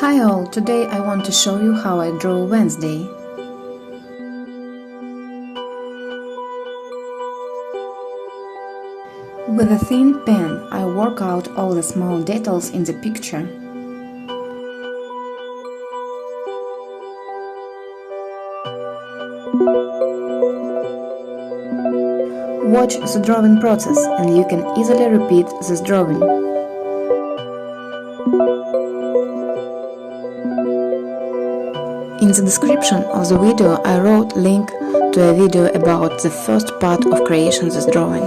Hi all, today I want to show you how I draw Wednesday. With a thin pen, I work out all the small details in the picture. Watch the drawing process and you can easily repeat this drawing. In the description of the video I wrote link to a video about the first part of creation this drawing.